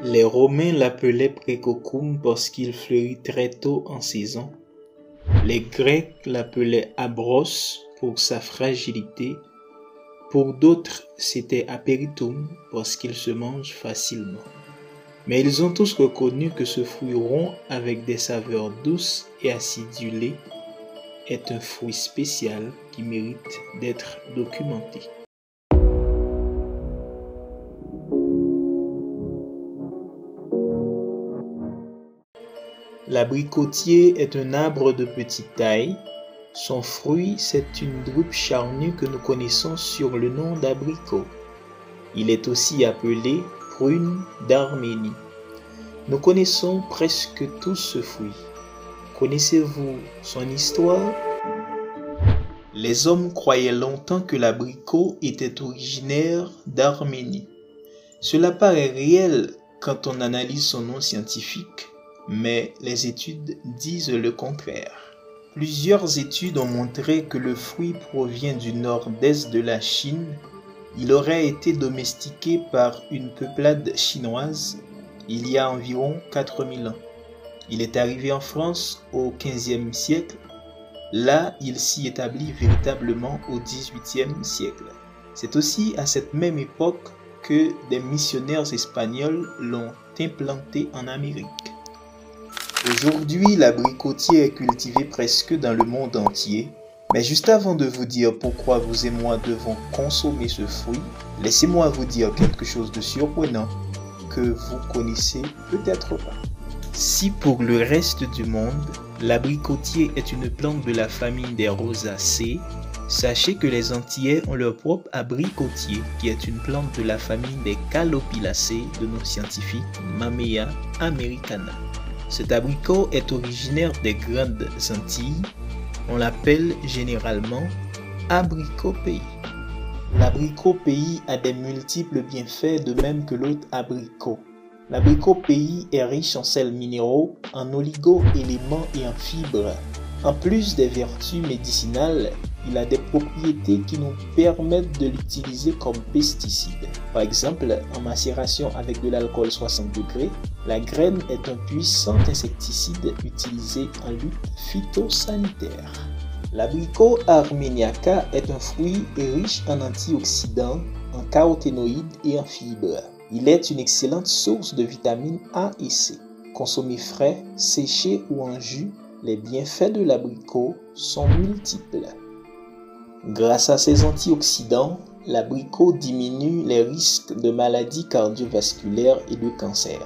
Les Romains l'appelaient Praecocum parce qu'il fleurit très tôt en saison. Les Grecs l'appelaient Abros pour sa fragilité. Pour d'autres, c'était Aperitum parce qu'il se mange facilement. Mais ils ont tous reconnu que ce fruit rond avec des saveurs douces et acidulées est un fruit spécial qui mérite d'être documenté. L'abricotier est un arbre de petite taille. Son fruit, c'est une drupe charnue que nous connaissons sur le nom d'abricot. Il est aussi appelé prune d'Arménie. Nous connaissons presque tous ce fruit. Connaissez-vous son histoire? Les hommes croyaient longtemps que l'abricot était originaire d'Arménie. Cela paraît réel quand on analyse son nom scientifique, mais les études disent le contraire. Plusieurs études ont montré que le fruit provient du nord-est de la Chine. Il aurait été domestiqué par une peuplade chinoise il y a environ 4000 ans. Il est arrivé en France au XVe siècle. Là, il s'y établit véritablement au XVIIIe siècle. C'est aussi à cette même époque que des missionnaires espagnols l'ont implanté en Amérique. Aujourd'hui, l'abricotier est cultivé presque dans le monde entier. Mais juste avant de vous dire pourquoi vous et moi devons consommer ce fruit, laissez-moi vous dire quelque chose de surprenant que vous connaissez peut-être pas. Si pour le reste du monde, l'abricotier est une plante de la famille des rosacées, sachez que les Antillais ont leur propre abricotier qui est une plante de la famille des calopilacées de nos scientifiques Mamea americana. Cet abricot est originaire des Grandes Antilles. On l'appelle généralement abricot pays. L'abricot pays a des multiples bienfaits de même que l'autre abricot. L'abricot pays est riche en sels minéraux, en oligo-éléments et en fibres. En plus des vertus médicinales, il a des propriétés qui nous permettent de l'utiliser comme pesticide. Par exemple, en macération avec de l'alcool 60 degrés, la graine est un puissant insecticide utilisé en lutte phytosanitaire. L'abricot armeniaca est un fruit riche en antioxydants, en caroténoïdes et en fibres. Il est une excellente source de vitamines A et C. Consommé frais, séché ou en jus, les bienfaits de l'abricot sont multiples. Grâce à ses antioxydants, l'abricot diminue les risques de maladies cardiovasculaires et de cancer.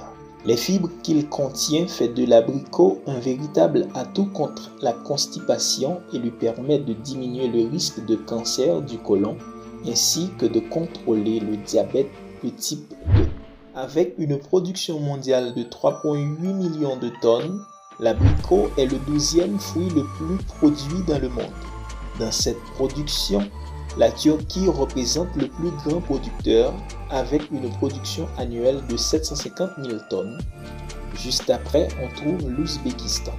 Les fibres qu'il contient font de l'abricot un véritable atout contre la constipation et lui permettent de diminuer le risque de cancer du côlon ainsi que de contrôler le diabète de type 2. Avec une production mondiale de 3,8 millions de tonnes, l'abricot est le 12e fruit le plus produit dans le monde. Dans cette production, la Turquie représente le plus grand producteur avec une production annuelle de 750 000 tonnes. Juste après, on trouve l'Ouzbékistan.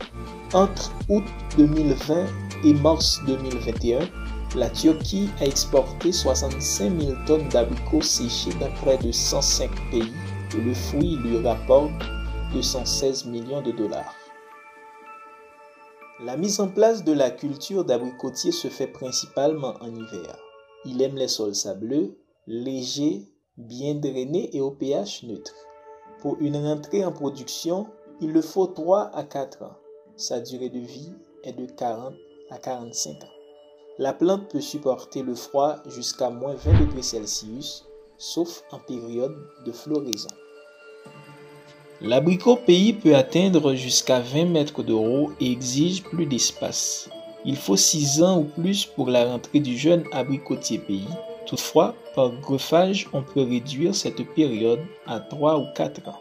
Entre août 2020 et mars 2021, la Turquie a exporté 65 000 tonnes d'abricots séchés dans près de 105 pays et le fruit lui rapporte 216 millions de dollars. La mise en place de la culture d'abricotier se fait principalement en hiver. Il aime les sols sableux, légers, bien drainés et au pH neutre. Pour une rentrée en production, il le faut 3 à 4 ans. Sa durée de vie est de 40 à 45 ans. La plante peut supporter le froid jusqu'à moins 20 degrés Celsius, sauf en période de floraison. L'abricot pays peut atteindre jusqu'à 20 mètres de haut et exige plus d'espace. Il faut 6 ans ou plus pour la rentrée du jeune abricotier pays. Toutefois, par greffage, on peut réduire cette période à 3 ou 4 ans.